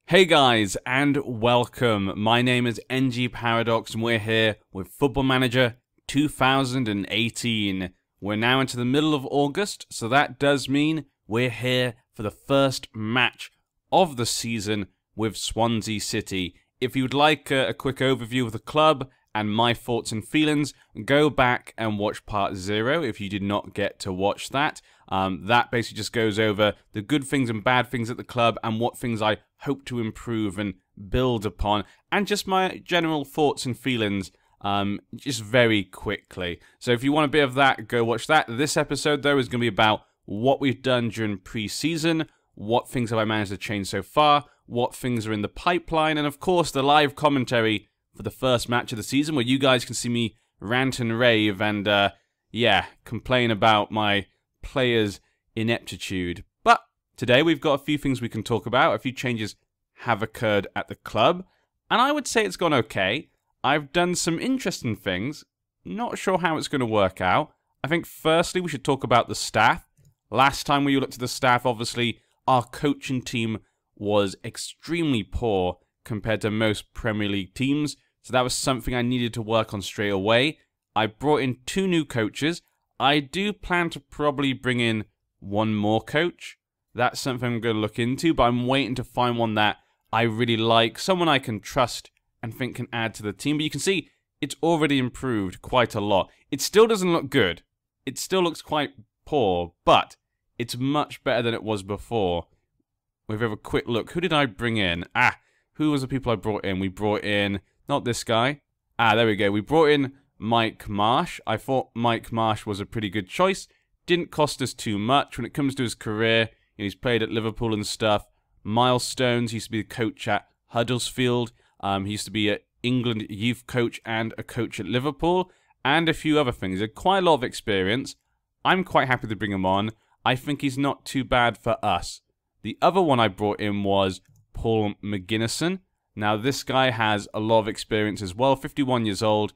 Hey guys, and welcome. My name is NG Paradox, and we're here with Football Manager 2018. We're now into the middle of August, so that does mean we're here for the first match of the season with Swansea City. If you'd like a quick overview of the club and my thoughts and feelings, go back and watch part 0 if you did not get to watch that. That basically just goes over the good things and bad things at the club and what things I hope to improve and build upon, and just my general thoughts and feelings just very quickly. So if you want a bit of that, go watch that. This episode, though, is going to be about what we've done during pre-season, what things have I managed to change so far, what things are in the pipeline, and of course the live commentary for the first match of the season, where you guys can see me rant and rave and, complain about my players' ineptitude. But today we've got a few things we can talk about. A few changes have occurred at the club, and I would say it's gone okay. I've done some interesting things. Not sure how it's going to work out. I think firstly we should talk about the staff. Last time we looked at the staff, obviously our coaching team was extremely poor compared to most Premier League teams, so that was something I needed to work on straight away. I brought in 2 new coaches. I do plan to probably bring in 1 more coach. That's something I'm going to look into, but I'm waiting to find one that I really like, someone I can trust and think can add to the team. But you can see it's already improved quite a lot. It still doesn't look good. It still looks quite poor, but it's much better than it was before. We've have a quick look. Who did I bring in? Who was the people I brought in? We brought in, not this guy. There we go. We brought in Marsh. I thought Marsh was a pretty good choice. Didn't cost us too much. When it comes to his career, he's played at Liverpool and stuff. Milestones, he used to be the coach at Huddersfield. He used to be an England youth coach and a coach at Liverpool. And a few other things. He had quite a lot of experience. I'm quite happy to bring him on. I think he's not too bad for us. The other one I brought in was Paul McGuinness. Now, this guy has a lot of experience as well, 51 years old.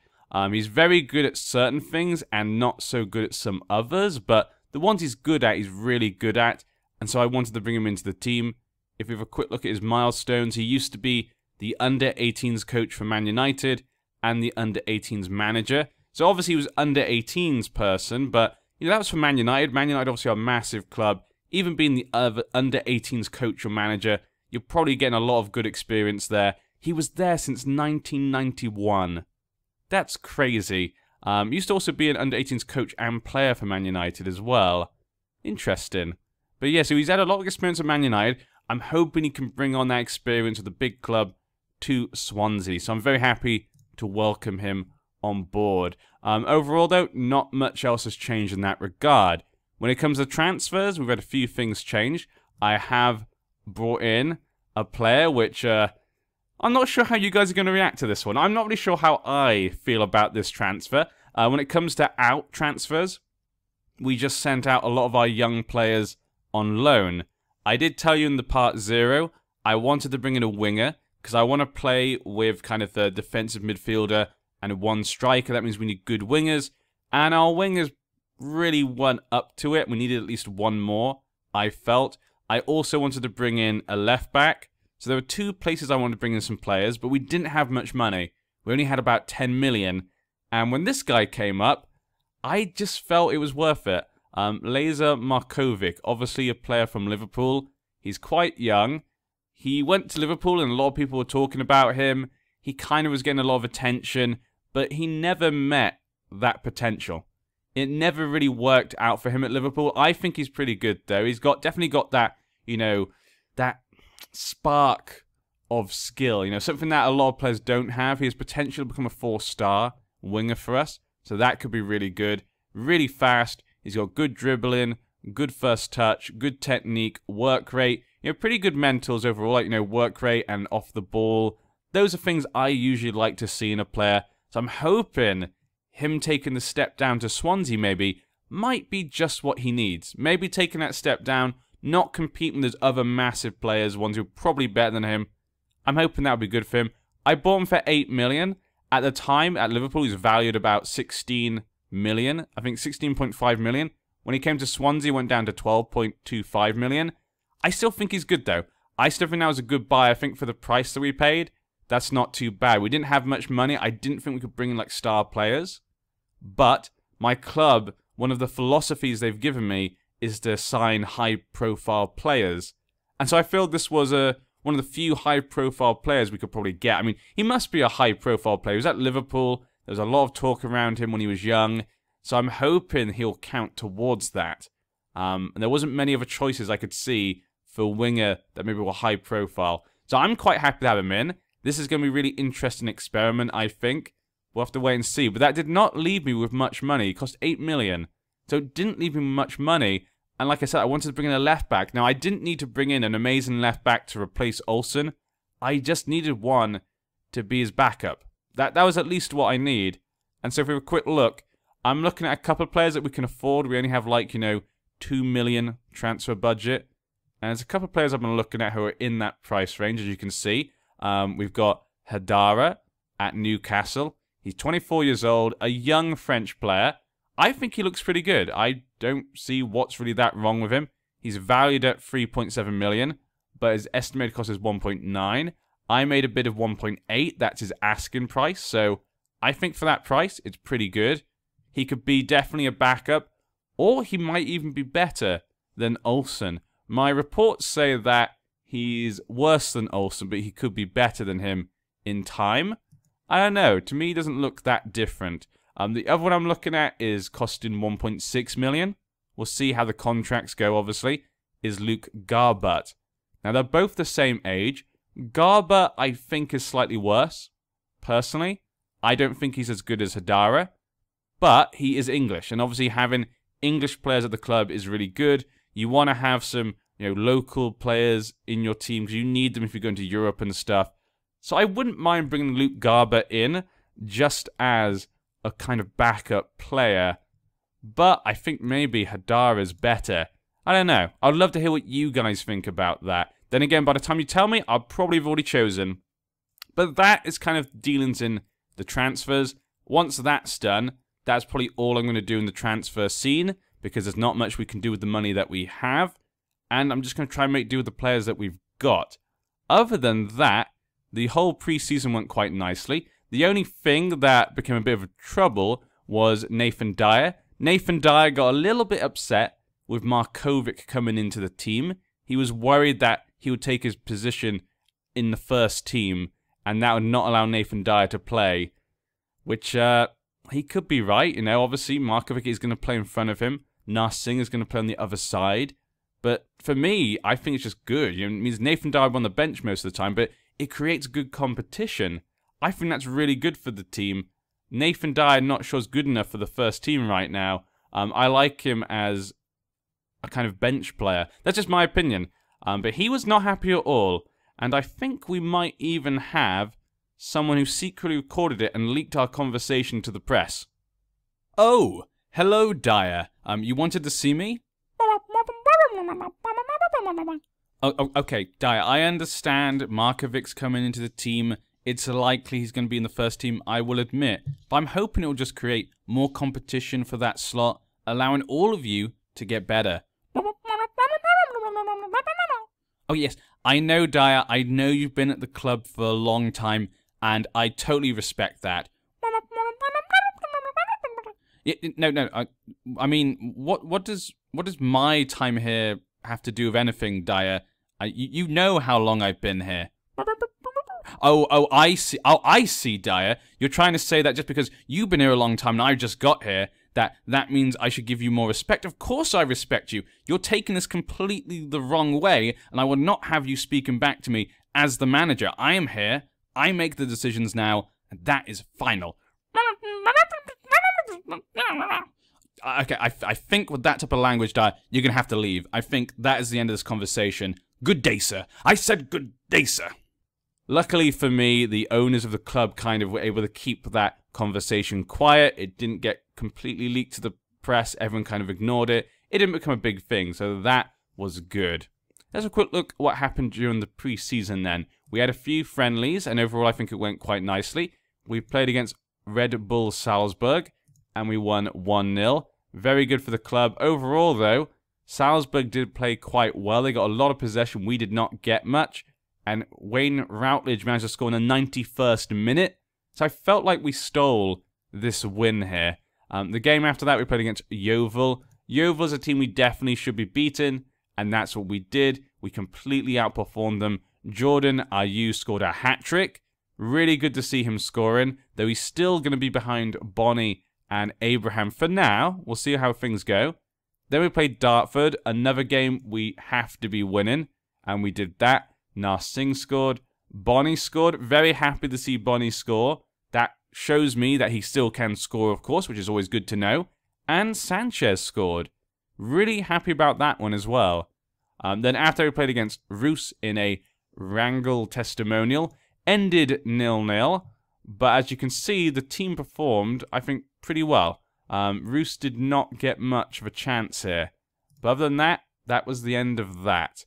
He's very good at certain things and not so good at some others, but the ones he's good at, he's really good at, and so I wanted to bring him into the team. If we have a quick look at his milestones, he used to be the under-18s coach for Man United and the under-18s manager. So obviously he was under-18s person, but that was for Man United. Man United obviously are a massive club. Even being the under-18s coach or manager, you're probably getting a lot of good experience there. He was there since 1991. That's crazy. Used to also be an under-18s coach and player for Man United as well. Interesting. But yeah, so he's had a lot of experience at Man United. I'm hoping he can bring on that experience of the big club to Swansea. So I'm very happy to welcome him on board. Overall, though, not much else has changed in that regard. When it comes to transfers, we've had a few things change. I have brought in a player which I'm not sure how you guys are going to react to this one. I'm not really sure how I feel about this transfer. When it comes to out transfers, we just sent out a lot of our young players on loan. I did tell you in the part 0, I wanted to bring in a winger because I want to play with kind of the defensive midfielder and 1 striker. That means we need good wingers, and our wingers really weren't up to it. We needed at least 1 more, I felt. I also wanted to bring in a left back. So there were 2 places I wanted to bring in some players, but we didn't have much money. We only had about 10 million. And when this guy came up, I just felt it was worth it. Lazar Marković, obviously a player from Liverpool. He's quite young. He went to Liverpool and a lot of people were talking about him. He kind of was getting a lot of attention, but he never met that potential. It never really worked out for him at Liverpool. I think he's pretty good, though. He's definitely got that, that spark of skill. Something that a lot of players don't have. He has potential to become a 4-star winger for us. So that could be really good. Really fast. He's got good dribbling, good first touch, good technique, work rate. Pretty good mentals overall, like, work rate and off the ball. Those are things I usually like to see in a player. So I'm hoping him taking the step down to Swansea maybe might be just what he needs. Maybe taking that step down, not competing with those other massive players, ones who are probably better than him. I'm hoping that would be good for him. I bought him for 8 million. At the time, at Liverpool, he was valued about 16 million. I think 16.5 million. When he came to Swansea, he went down to 12.25 million. I still think he's good, though. I still think that was a good buy. I think for the price that we paid, that's not too bad. We didn't have much money. I didn't think we could bring in like star players. But my club, one of the philosophies they've given me is to sign high-profile players. And so I feel this was one of the few high-profile players we could probably get. I mean, he must be a high-profile player. He was at Liverpool. There was a lot of talk around him when he was young. So I'm hoping he'll count towards that. And there wasn't many other choices I could see for a winger that maybe were high-profile. So I'm quite happy to have him in. This is going to be a really interesting experiment, I think. We'll have to wait and see. But that did not leave me with much money. It cost 8 million. So it didn't leave me with much money. And like I said, I wanted to bring in a left-back. Now, I didn't need to bring in an amazing left-back to replace Olsen. I just needed one to be his backup. That was at least what I need. And so for a quick look, I'm looking at a couple of players that we can afford. We only have like, 2 million transfer budget. And there's a couple of players I've been looking at who are in that price range, as you can see. We've got Dyer at Newcastle. He's 24 years old, a young French player. I think he looks pretty good. I don't see what's really that wrong with him. He's valued at 3.7 million, but his estimated cost is 1.9. I made a bid of 1.8. That's his asking price. So I think for that price, it's pretty good. He could be definitely a backup, or he might even be better than Olsen. My reports say that he's worse than Olsen, but he could be better than him in time. I don't know. To me, he doesn't look that different. The other one I'm looking at is costing 1.6 million. We'll see how the contracts go, obviously, is Luke Garbutt. Now, they're both the same age. Garbutt, I think, is slightly worse. Personally, I don't think he's as good as Dyer, but he is English. And obviously, having English players at the club is really good. You want to have some, local players in your team because you need them if you're going to Europe and stuff. So I wouldn't mind bringing Luke Garbutt in just as a kind of backup player. But I think maybe Dyer is better. I don't know. I'd love to hear what you guys think about that. Then again, by the time you tell me, I'll probably have already chosen. But that is kind of dealings in the transfers. Once that's done, that's probably all I'm going to do in the transfer scene, because there's not much we can do with the money that we have. And I'm just going to try and make do with the players that we've got. Other than that, the whole preseason went quite nicely. The only thing that became a bit of a trouble was Nathan Dyer. Nathan Dyer got a little bit upset with Marković coming into the team. He was worried that he would take his position in the first team, and that would not allow Nathan Dyer to play. Which, he could be right. Obviously, Marković is going to play in front of him. Narsingh is going to play on the other side. But for me, I think it's just good. It means Nathan Dyer on the bench most of the time, but it creates good competition. I think that's really good for the team. Nathan Dyer, not sure is good enough for the first team right now. I like him as a kind of bench player. That's just my opinion. But he was not happy at all. And I think we might even have someone who secretly recorded it and leaked our conversation to the press. Oh, hello, Dyer. You wanted to see me? Oh, okay, Dyer, I understand Marković's coming into the team. It's likely he's going to be in the first team, I will admit. But I'm hoping it will just create more competition for that slot, allowing all of you to get better. Oh, yes, I know, Dyer. I know you've been at the club for a long time, and I totally respect that. No. I mean, what does my time here have to do with anything, Dyer? You know how long I've been here. Oh, I see. Oh, I see, Dyer. You're trying to say that just because you've been here a long time and I just got here, that means I should give you more respect. Of course I respect you. You're taking this completely the wrong way, and I will not have you speaking back to me as the manager. I am here. I make the decisions now, and that is final. Okay, I think with that type of language, Dyer, you're going to have to leave. I think that is the end of this conversation. Good day, sir. I said good day, sir. Luckily for me, the owners of the club kind of were able to keep that conversation quiet. It didn't get completely leaked to the press. Everyone kind of ignored it. It didn't become a big thing, so that was good. Let's have a quick look at what happened during the pre-season then. We had a few friendlies, and overall I think it went quite nicely. We played against Red Bull Salzburg, and we won 1-0. Very good for the club. Overall, though, Salzburg did play quite well. They got a lot of possession. We did not get much. And Wayne Routledge managed to score in the 91st minute. So I felt like we stole this win here. The game after that, we played against Yeovil. Yeovil is a team we definitely should be beating, and that's what we did. We completely outperformed them. Jordan Ayew scored a hat-trick. Really good to see him scoring, though he's still going to be behind Bonnie and Abraham for now. We'll see how things go. Then we played Dartford, another game we have to be winning, and we did that. Narsingh scored. Bonnie scored. Very happy to see Bonnie score. That shows me that he still can score, of course, which is always good to know. And Sanchez scored. Really happy about that one as well. Then after we played against Roos in a Wrangle testimonial, ended 0-0. But as you can see, the team performed, I think, pretty well. Roos did not get much of a chance here. But other than that, that was the end of that.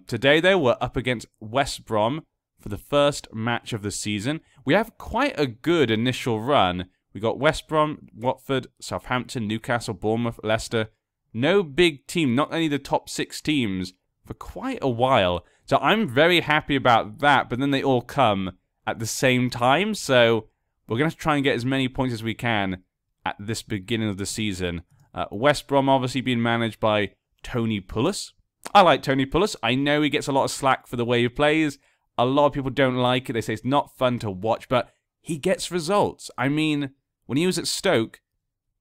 Today, though, we're up against West Brom for the first match of the season. We have quite a good initial run. We got West Brom, Watford, Southampton, Newcastle, Bournemouth, Leicester. No big team, not any of the top 6 teams for quite a while. So I'm very happy about that, but then they all come at the same time. So we're going to try and get as many points as we can at this beginning of the season. West Brom obviously being managed by Tony Pulis. I like Tony Pulis. I know he gets a lot of slack for the way he plays. A lot of people don't like it. They say it's not fun to watch, but he gets results. I mean, when he was at Stoke,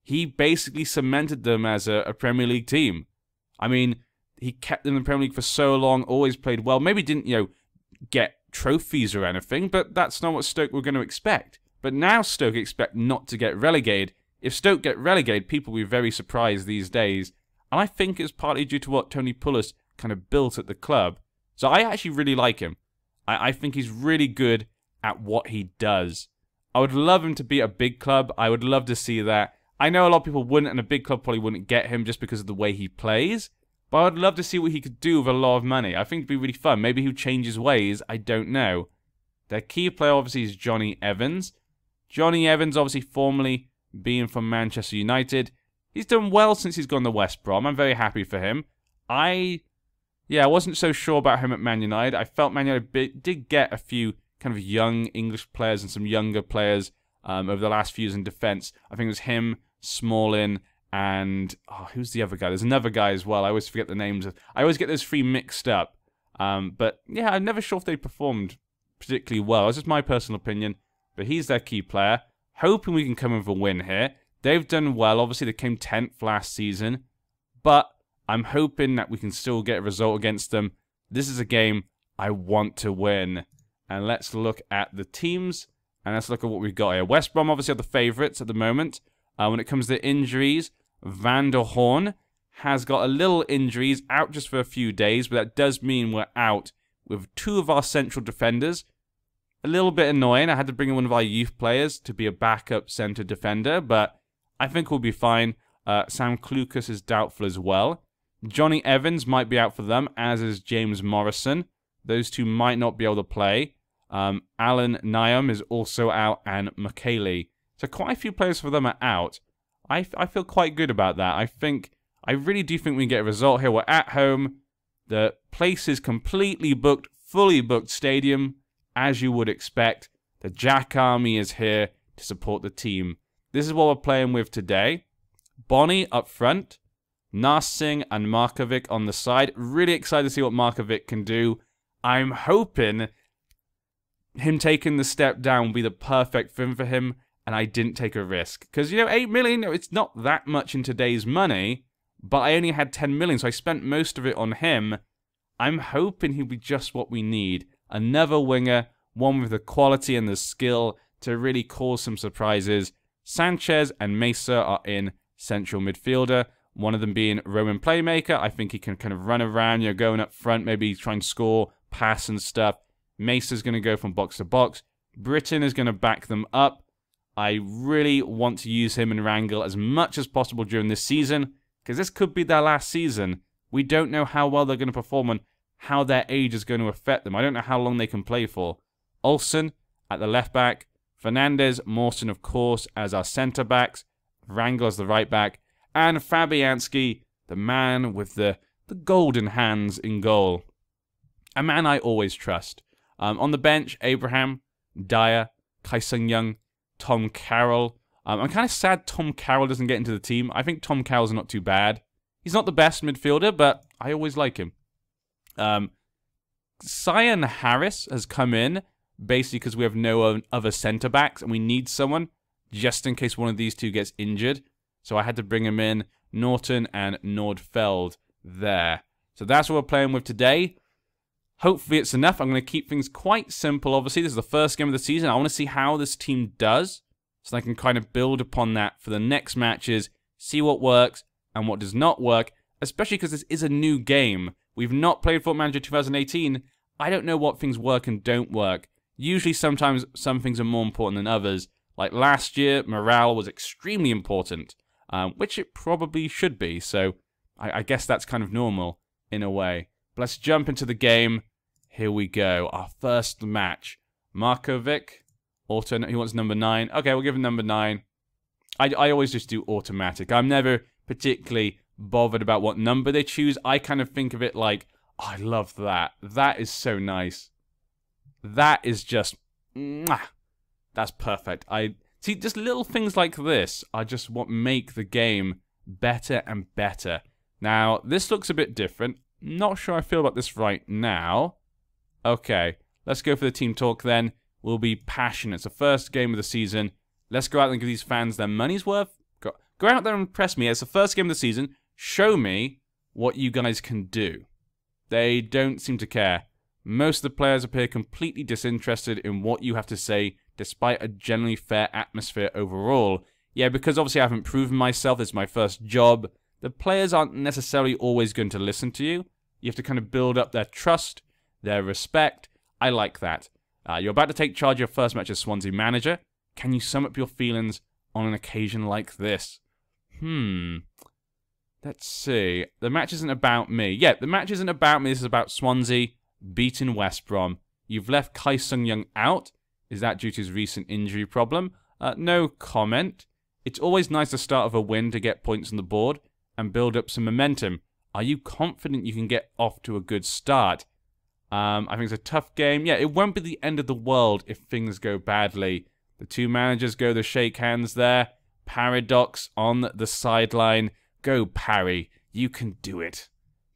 he basically cemented them as a Premier League team. I mean, he kept them in the Premier League for so long, always played well. Maybe didn't, get trophies or anything, but that's not what Stoke were going to expect. But now Stoke expect not to get relegated. If Stoke get relegated, people will be very surprised these days. And I think it's partly due to what Tony Pulis kind of built at the club. So I actually really like him. I think he's really good at what he does. I would love him to be a big club. I would love to see that. I know a lot of people wouldn't, and a big club probably wouldn't get him just because of the way he plays. But I would love to see what he could do with a lot of money. I think it'd be really fun. Maybe he'll change his ways. I don't know. Their key player, obviously, is Johnny Evans. Johnny Evans, obviously, formerly being from Manchester United. He's done well since he's gone to West Brom. I'm very happy for him. I wasn't so sure about him at Man United. I felt Man United did get a few kind of young English players and some younger players over the last few years in defence. I think it was him, Smalling, and who's the other guy? There's another guy as well. I always forget the names. I always get those 3 mixed up. But yeah, I'm never sure if they performed particularly well. It's just my personal opinion. But he's their key player. Hoping we can come in with a win here. They've done well. Obviously, they came 10th last season. But I'm hoping that we can still get a result against them. This is a game I want to win. And let's look at the teams. And let's look at what we've got here. West Brom obviously are the favourites at the moment. When it comes to injuries, Van der Horn has got a little injuries, out just for a few days. But that does mean we're out with 2 of our central defenders. A little bit annoying. I had to bring in one of our youth players to be a backup centre defender. But I think we'll be fine. Sam Klukas is doubtful as well. Johnny Evans might be out for them, as is James Morrison. Those 2 might not be able to play. Alan Nyam is also out, and McKaylee. So quite a few players for them are out. I feel quite good about that. I really do think we can get a result here. We're at home. The place is completely booked, fully booked stadium, as you would expect. The Jack Army is here to support the team. This is what we're playing with today. Bonnie up front. Narsingh and Marković on the side. Really excited to see what Marković can do. I'm hoping him taking the step down will be the perfect thing for him, and I didn't take a risk. Because, 8 million, it's not that much in today's money, but I only had 10 million, so I spent most of it on him. I'm hoping he'll be just what we need. Another winger, one with the quality and the skill to really cause some surprises. Sanchez and Mesa are in central midfielder. One of them being Roman playmaker. I think he can kind of run around, going up front, maybe try and score, pass and stuff. Mesa's going to go from box to box. Britton is going to back them up. I really want to use him and Wrangle as much as possible during this season, because this could be their last season. We don't know how well they're going to perform and how their age is going to affect them. I don't know how long they can play for. Olsen at the left back. Fernandez, Mawson, of course, as our centre backs. Wrangle as the right back. And Fabianski The man with the golden hands in goal. A man I always trust. On the bench, Abraham, Dyer, Young, Tom Carroll. I'm kind of sad Tom Carroll doesn't get into the team. I think Tom Carroll's not too bad. He's not the best midfielder, but I always like him. Cyan Harris has come in, basically because we have no other centre-backs, and we need someone, just in case one of these two gets injured. So I had to bring him in, Norton and Nordfeld there. So that's what we're playing with today. Hopefully it's enough. I'm going to keep things quite simple, obviously. This is the first game of the season. I want to see how this team does, so I can kind of build upon that for the next matches, see what works and what does not work, especially because this is a new game. We've not played Football Manager 2018. I don't know what things work and don't work. Usually, sometimes some things are more important than others. Like last year, morale was extremely important, which it probably should be. So I guess that's kind of normal in a way. But let's jump into the game. Here we go. Our first match. Marković. He wants number 9. Okay, we'll give him number 9. I always just do automatic. I'm never particularly bothered about what number they choose. I kind of think of it like, oh, I love that. That is so nice. That is just, mwah, that's perfect. See, just little things like this are just what make the game better and better. Now, this looks a bit different. Not sure I feel about this right now. Okay, let's go for the team talk then. We'll be passionate. It's the first game of the season. Let's go out and give these fans their money's worth. Go out there and impress me. It's the first game of the season. Show me what you guys can do. They don't seem to care. Most of the players appear completely disinterested in what you have to say, despite a generally fair atmosphere overall. Yeah, because obviously I haven't proven myself. It's my first job. The players aren't necessarily always going to listen to you. You have to kind of build up their trust, their respect. I like that. You're about to take charge of your first match as Swansea manager. Can you sum up your feelings on an occasion like this? Let's see. The match isn't about me. Yeah, the match isn't about me. This is about Swansea beating West Brom. You've left Young out. Is that due to his recent injury problem? No comment. It's always nice to start with a win to get points on the board and build up some momentum. Are you confident you can get off to a good start? I think it's a tough game. Yeah, it won't be the end of the world if things go badly. The two managers go to shake hands there. Paradox on the sideline. Go, Parry. You can do it.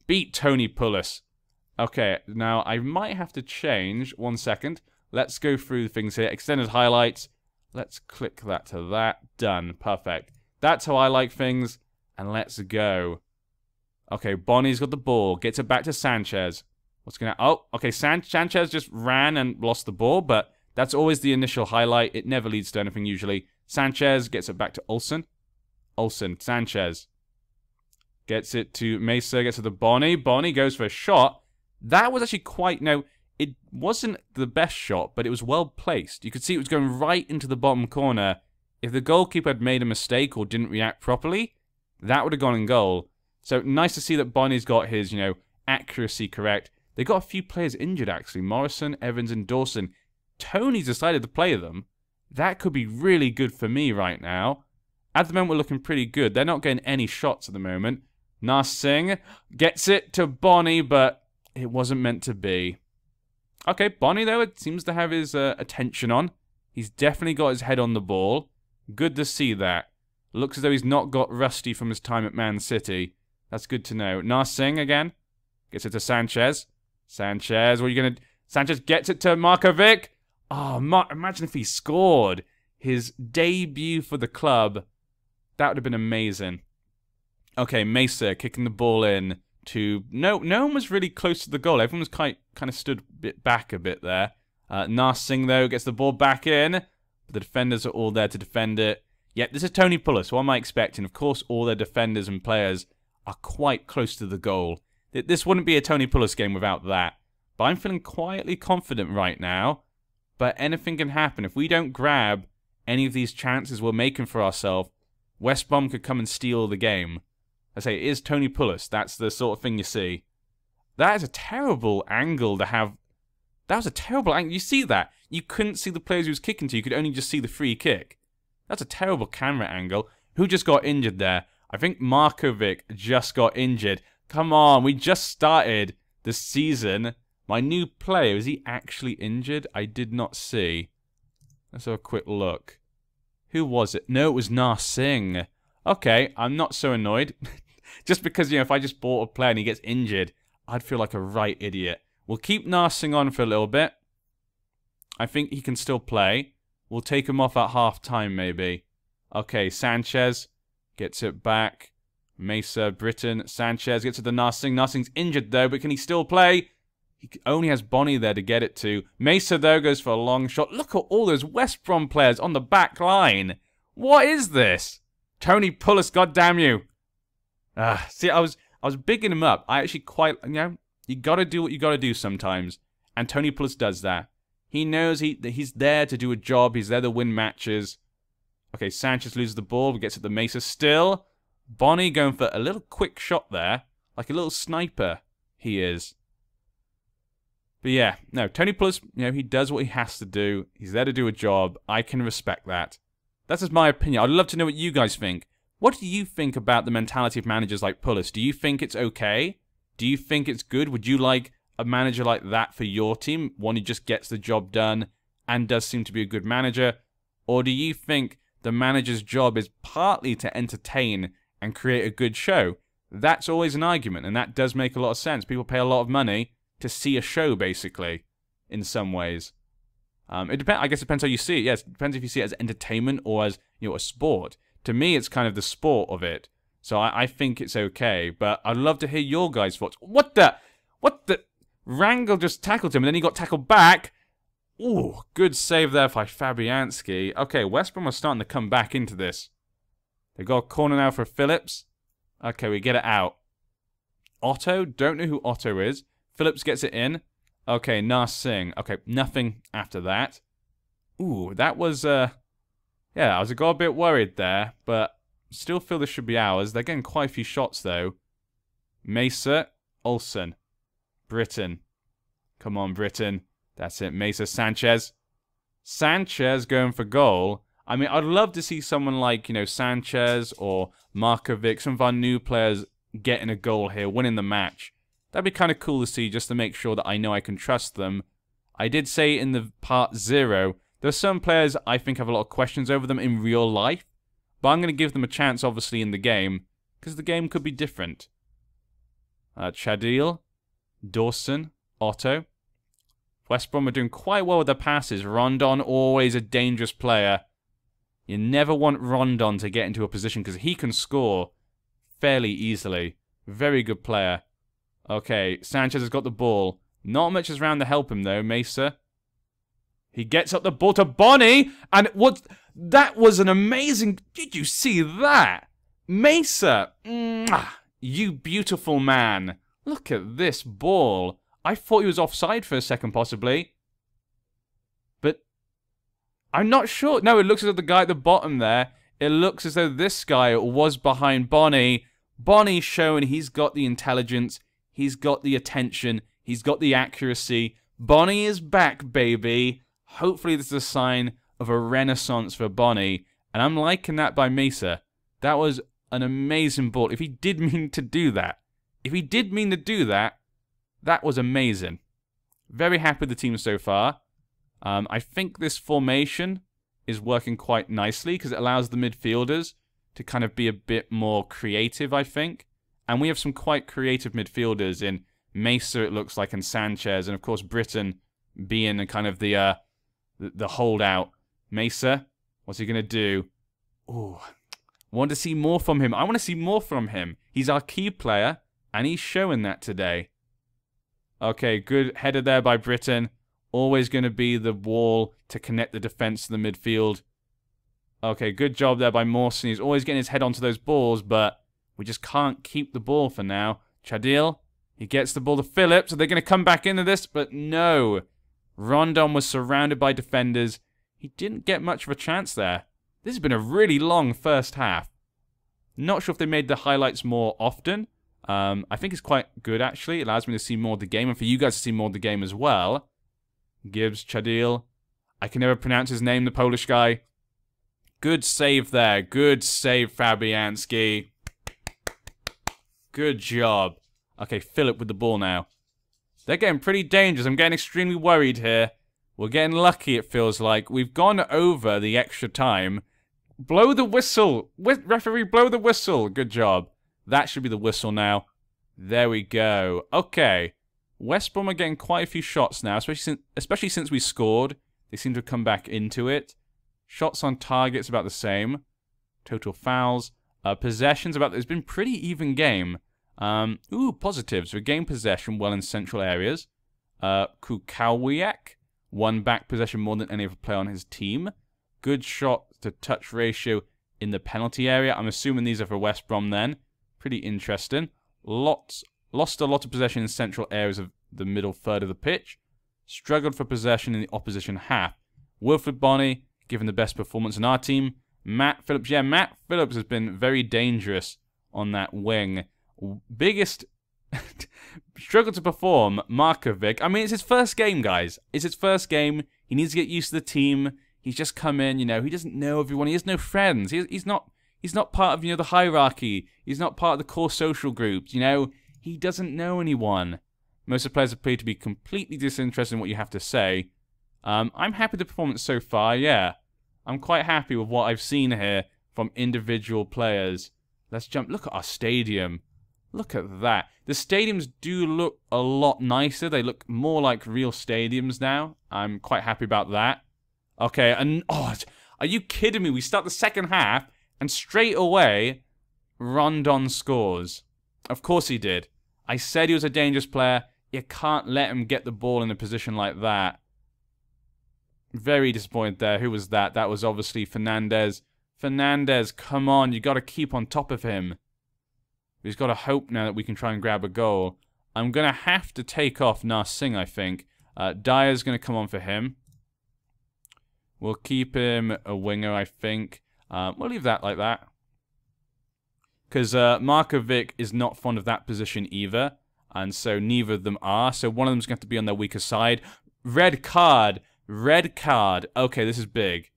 Beat Tony Pulis. Okay, now I might have to change. 1 second. Let's go through things here. Extended highlights. Let's click that to that. Done. Perfect. That's how I like things. And let's go. Okay, Bonnie's got the ball. Gets it back to Sanchez. What's going to... Oh, okay, Sanchez just ran and lost the ball, but that's always the initial highlight. It never leads to anything usually. Sanchez gets it back to Olsen. Sanchez. Gets it to Mesa, gets it to Bonnie. Bonnie goes for a shot. That was actually quite... No, it wasn't the best shot, but it was well placed. You could see it was going right into the bottom corner. If the goalkeeper had made a mistake or didn't react properly, that would have gone in goal. So nice to see that Bonnie's got his, accuracy correct. They got a few players injured, actually. Morrison, Evans, and Dawson. Tony's decided to play them. That could be really good for me right now. At the moment, we're looking pretty good. They're not getting any shots at the moment. Narsingh gets it to Bonnie, but it wasn't meant to be. Okay, Bonnie, though, it seems to have his attention on. He's definitely got his head on the ball. Good to see that. Looks as though he's not got rusty from his time at Man City. That's good to know. Narsingh again. Gets it to Sanchez. Sanchez, what are you going to... Sanchez gets it to Marković. Oh, imagine if he scored his debut for the club. That would have been amazing. Okay, Mesa kicking the ball in to... No one was really close to the goal. Everyone was kind of stood back a bit there. Narsingh, though, gets the ball back in. The defenders are all there to defend it. Yep, this is Tony Pulis. What am I expecting? Of course, all their defenders and players are quite close to the goal. This wouldn't be a Tony Pulis game without that. But I'm feeling quietly confident right now. But anything can happen. If we don't grab any of these chances we're making for ourselves, West Brom could come and steal the game. I say, it is Tony Pulis. That's the sort of thing you see. That is a terrible angle to have. That was a terrible angle. You see that? You couldn't see the players he was kicking to. You could only just see the free kick. That's a terrible camera angle. Who just got injured there? I think Marković just got injured. Come on, we just started the season. My new player, is he actually injured? I did not see. Let's have a quick look. Who was it? No, it was Narsing. Okay, I'm not so annoyed. Just because, you know, if I just bought a player and he gets injured, I'd feel like a right idiot. We'll keep Narsing on for a little bit. I think he can still play. We'll take him off at half-time, maybe. Okay, Sanchez gets it back. Mesa, Britton, Sanchez gets to the Narsing. Narsing's injured, though, but can he still play? He only has Bonnie there to get it to. Mesa, though, goes for a long shot. Look at all those West Brom players on the back line. What is this? Tony Pulis, goddamn you. See, I was bigging him up. I actually quite, you know, you got to do what you got to do sometimes. And Tony Pulis does that. He knows he's there to do a job. He's there to win matches. Okay, Sanchez loses the ball. We get to the Mesa still. Bonnie going for a little quick shot there. Like a little sniper, he is. But yeah, no, Tony Pulis, you know, he does what he has to do. He's there to do a job. I can respect that. That's just my opinion. I'd love to know what you guys think. What do you think about the mentality of managers like Pulis? Do you think it's okay? Do you think it's good? Would you like a manager like that for your team? One who just gets the job done and does seem to be a good manager? Or do you think the manager's job is partly to entertain and create a good show? That's always an argument, and that does make a lot of sense. People pay a lot of money to see a show, basically, in some ways. It depends. I guess it depends how you see it. Yes, it depends if you see it as entertainment or as, you know, a sport. To me, it's kind of the sport of it. So I think it's okay, but I'd love to hear your guys' thoughts. What the? Rangel just tackled him, and then he got tackled back. Ooh, good save there by Fabianski. Okay, West Brom are starting to come back into this. They've got a corner now for Phillips. Okay, we get it out. Otto, don't know who Otto is. Phillips gets it in. Okay, Narsing. Okay, nothing after that. Ooh, that was, yeah, I got a bit worried there, but still feel this should be ours. They're getting quite a few shots, though. Mesa, Olsen, Britton. Come on, Britton. That's it. Mesa, Sanchez. Sanchez going for goal. I mean, I'd love to see someone like, you know, Sanchez or Marković, some of our new players getting a goal here, winning the match. That'd be kind of cool to see, just to make sure that I know I can trust them. I did say in the part 0, there's some players I think have a lot of questions over them in real life, but I'm going to give them a chance, obviously, in the game, because the game could be different. Chadil, Dawson, Otto. West Brom are doing quite well with their passes. Rondon, always a dangerous player. You never want Rondon to get into a position, because he can score fairly easily. Very good player. Okay, Sanchez has got the ball. Not much is around to help him, though. Mesa. He gets up the ball to Bonnie. And what? That was an amazing... Did you see that? Mesa. You beautiful man. Look at this ball. I thought he was offside for a second, possibly. But I'm not sure. No, it looks as though the guy at the bottom there, it looks as though this guy was behind Bonnie. Bonnie's showing he's got the intelligence. He's got the attention. He's got the accuracy. Bonnie is back, baby. Hopefully this is a sign of a renaissance for Bonnie. And I'm liking that by Mesa. That was an amazing ball. If he did mean to do that. That was amazing. Very happy with the team so far. I think this formation is working quite nicely because it allows the midfielders to kind of be a bit more creative, I think. And we have some quite creative midfielders in Mesa, it looks like, and Sanchez, and of course Britton being a kind of the holdout. Mesa, what's he gonna do? Ooh, want to see more from him. I want to see more from him. He's our key player, and he's showing that today. Okay, good header there by Britton. Always going to be the wall to connect the defense to the midfield. Okay, good job there by Mawson. He's always getting his head onto those balls, but we just can't keep the ball for now. Chadil, he gets the ball to Phillips. Are they going to come back into this? But no. Rondon was surrounded by defenders. He didn't get much of a chance there. This has been a really long first half. Not sure if they made the highlights more often. I think it's quite good, actually. It allows me to see more of the game, and for you guys to see more of the game as well. Gibbs, Chadil. I can never pronounce his name, the Polish guy. Good save there. Good save, Fabianski. Good job. Okay, Philip with the ball now. They're getting pretty dangerous. I'm getting extremely worried here. We're getting lucky, it feels like. We've gone over the extra time. Blow the whistle. Referee, blow the whistle. Good job. That should be the whistle now. There we go. Okay. West Brom are getting quite a few shots now, especially since we scored. They seem to have come back into it. Shots on target's about the same. Total fouls. Possessions about... It's been pretty even game. Positives. We gained possession well in central areas. Kukawiak won back possession more than any other player on his team. Good shot to touch ratio in the penalty area. I'm assuming these are for West Brom then. Pretty interesting. Lost a lot of possession in central areas of the middle third of the pitch. Struggled for possession in the opposition half. Wilfred Bonney, given the best performance in our team. Matt Phillips. Yeah, Matt Phillips has been very dangerous on that wing. Biggest struggle to perform, Marković. I mean, it's his first game, guys. It's his first game. He needs to get used to the team. He's just come in, you know. He doesn't know everyone. He has no friends. He's not part of, you know, the hierarchy. He's not part of the core social groups, you know. He doesn't know anyone. Most of the players appear to be completely disinterested in what you have to say. I'm happy with the performance so far, yeah. I'm quite happy with what I've seen here from individual players. Let's jump. Look at our stadium. Look at that. The stadiums do look a lot nicer. They look more like real stadiums now. I'm quite happy about that. Okay, and... Oh, are you kidding me? We start the second half, and straight away, Rondon scores. Of course he did. I said he was a dangerous player. You can't let him get the ball in a position like that. Very disappointed there. Who was that? That was obviously Fernandez. Fernandez, come on. You got to keep on top of him. We've got to hope now that we can try and grab a goal. I'm going to have to take off Narsingh, I think. Dyer's going to come on for him. We'll keep him a winger, I think. We'll leave that like that. Because Marković is not fond of that position either. And so neither of them are. So one of them's going to have to be on their weaker side. Red card. Red card. Okay, this is big.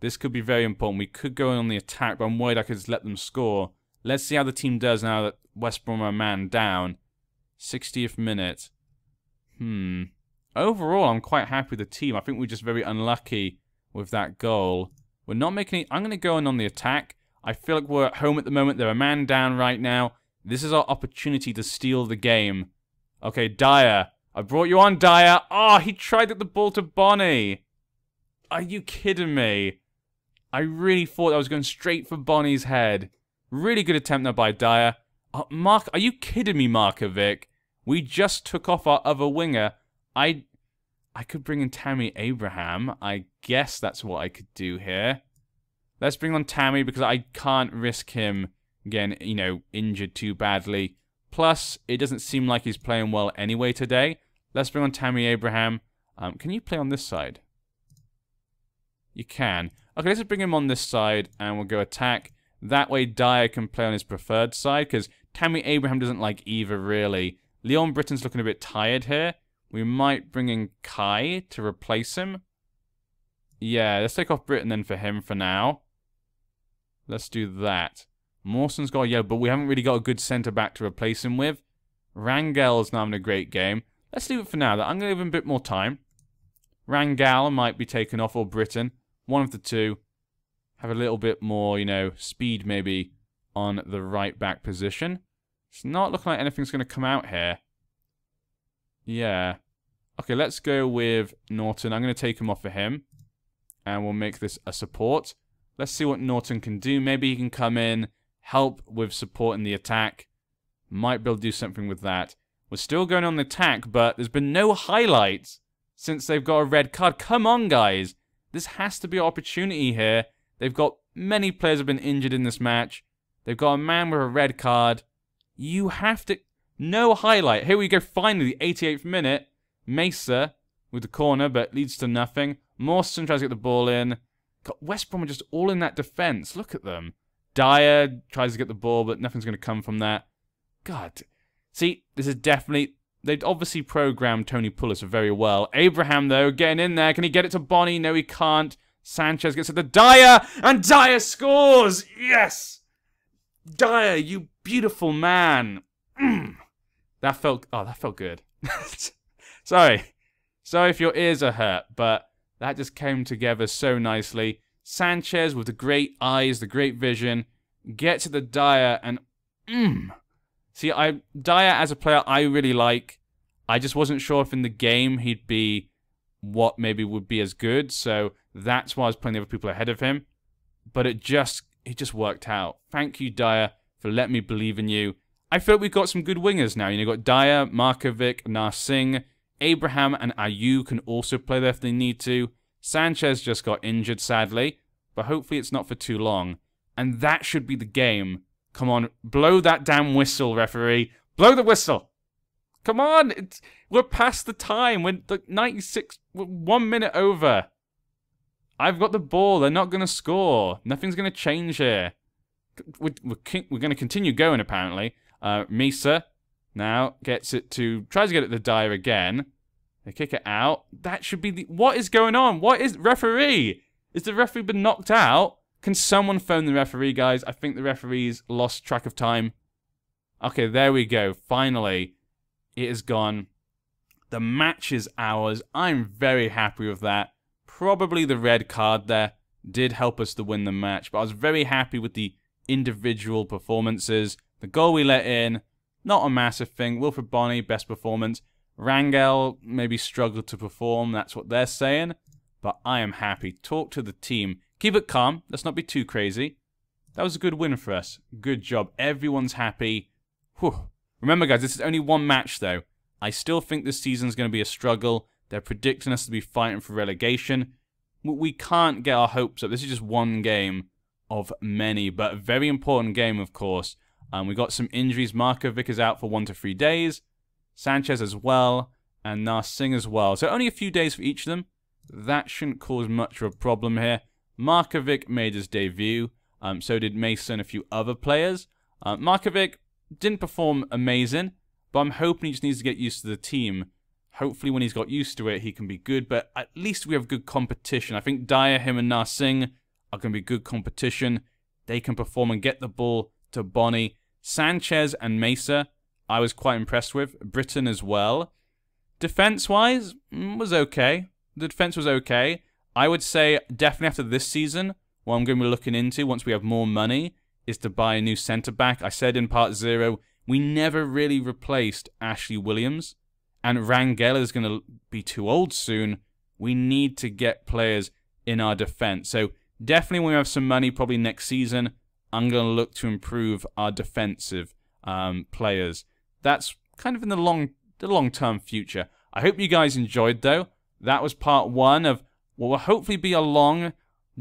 This could be very important. We could go in on the attack, but I'm worried I could just let them score. Let's see how the team does now that West Brom are a man down. 60th minute. Overall, I'm quite happy with the team. I think we're just very unlucky with that goal. We're not making any... I'm going to go in on the attack. I feel like we're at home at the moment. They're a man down right now. This is our opportunity to steal the game. Okay, Dyer. I brought you on, Dyer. Oh, he tried to get the ball to Bonney. Are you kidding me? I really thought I was going straight for Bonney's head. Really good attempt there by Dyer. Are you kidding me, Marković? We just took off our other winger. I could bring in Tammy Abraham. I guess that's what I could do here. Let's bring on Tammy because I can't risk him getting, you know, injured too badly. Plus, it doesn't seem like he's playing well anyway today. Let's bring on Tammy Abraham. Can you play on this side? You can. Okay, let's just bring him on this side and we'll go attack. That way Dyer can play on his preferred side because Tammy Abraham doesn't like either, really. Leon Britton's looking a bit tired here. We might bring in Kai to replace him. Yeah, let's take off Britton then for him for now. Let's do that. Mawson's got a yellow, but we haven't really got a good centre-back to replace him with. Rangel's not having a great game. Let's leave it for now. I'm going to give him a bit more time. Rangel might be taken off, or Britton. One of the two. Have a little bit more, you know, speed maybe on the right-back position. It's not looking like anything's going to come out here. Yeah. Okay, let's go with Norton. I'm going to take him off for him. And we'll make this a support. Let's see what Norton can do. Maybe he can come in, help with supporting the attack. Might be able to do something with that. We're still going on the attack, but there's been no highlights since they've got a red card. Come on, guys. This has to be an opportunity here. They've got many players have been injured in this match. They've got a man with a red card. You have to... No highlight. Here we go, finally, the 88th minute. Mesa with the corner, but leads to nothing. Mawson tries to get the ball in. God, West Brom are just all in that defence. Look at them. Dyer tries to get the ball, but nothing's going to come from that. God. See, this is definitely... They'd obviously programmed Tony Pulis very well. Abraham, though, getting in there. Can he get it to Bonney? No, he can't. Sanchez gets it to Dyer, and Dyer scores! Yes! Dyer, you beautiful man. That felt good. Sorry if your ears are hurt, but that just came together so nicely. Sanchez with the great eyes, the great vision, get to the Dyer and See, Dyer as a player I really like. I just wasn't sure if in the game he'd be what maybe would be as good, so that's why I was playing the other people ahead of him. But it just worked out. Thank you, Dyer, for letting me believe in you. I feel we've got some good wingers now. You know, got Dyer, Marković, Narsingh, Abraham and Ayew can also play there if they need to. Sanchez just got injured, sadly, but hopefully it's not for too long. And that should be the game. Come on, blow that damn whistle, referee. Blow the whistle. Come on, we're past the time. We're like 96, 1 minute over. I've got the ball. They're not going to score. Nothing's going to change here. We're going to continue going, apparently. Misa now gets it to... Tries to get it to Dyer again. They kick it out. That should be the... What is going on? What is... Referee? Is the referee been knocked out? Can someone phone the referee, guys? I think the referee's lost track of time. Okay, there we go. Finally, it is gone. The match is ours. I'm very happy with that. Probably the red card there did help us to win the match, but I was very happy with the individual performances. The goal we let in, not a massive thing. Wilfred Bonney, best performance. Rangel maybe struggled to perform. That's what they're saying. But I am happy. Talk to the team. Keep it calm. Let's not be too crazy. That was a good win for us. Good job. Everyone's happy. Whew. Remember, guys, this is only one match, though. I still think this season's going to be a struggle. They're predicting us to be fighting for relegation. We can't get our hopes up. This is just one game of many, but a very important game, of course. We got some injuries. Marković is out for 1 to 3 days. Sanchez as well, and Narsingh as well. So only a few days for each of them. That shouldn't cause much of a problem here. Marković made his debut. So did Mason and a few other players. Marković didn't perform amazing, but I'm hoping he just needs to get used to the team. Hopefully when he's got used to it, he can be good, but at least we have good competition. I think Dyer, him and Narsingh are going to be good competition. They can perform and get the ball to Bonney. Sanchez and Mesa, I was quite impressed with. Britton as well. Defense-wise, was okay. The defense was okay. I would say definitely after this season, what I'm going to be looking into once we have more money is to buy a new centre-back. I said in part 0, we never really replaced Ashley Williams. And Rangel is going to be too old soon. We need to get players in our defense. So definitely when we have some money, probably next season, I'm going to look to improve our defensive players. That's kind of in the long-term future. I hope you guys enjoyed, though. That was part 1 of what will hopefully be a long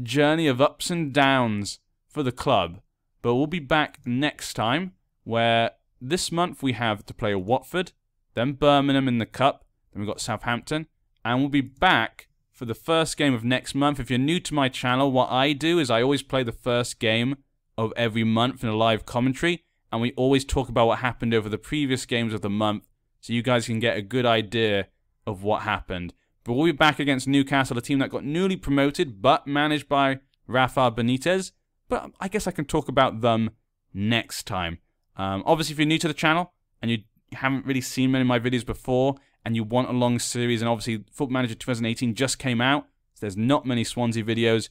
journey of ups and downs for the club. But we'll be back next time, where this month we have to play Watford, then Birmingham in the Cup, then we've got Southampton, and we'll be back for the first game of next month. If you're new to my channel, what I do is I always play the first game of every month in a live commentary, and we always talk about what happened over the previous games of the month, so you guys can get a good idea of what happened. But we'll be back against Newcastle, a team that got newly promoted, but managed by Rafa Benitez. But I guess I can talk about them next time. Obviously, if you're new to the channel, and you haven't really seen many of my videos before, and you want a long series, and obviously Football Manager 2018 just came out, so there's not many Swansea videos,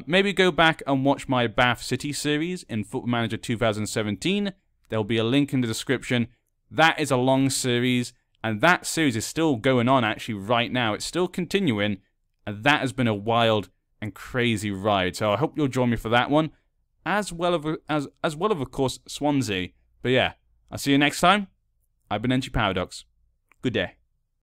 maybe go back and watch my Bath City series in Football Manager 2017. There'll be a link in the description. That is a long series, and that series is still going on actually right now. It's still continuing, and that has been a wild and crazy ride. So I hope you'll join me for that one, as well of course, Swansea. But yeah, I'll see you next time. I've been NG Paradox. Good day.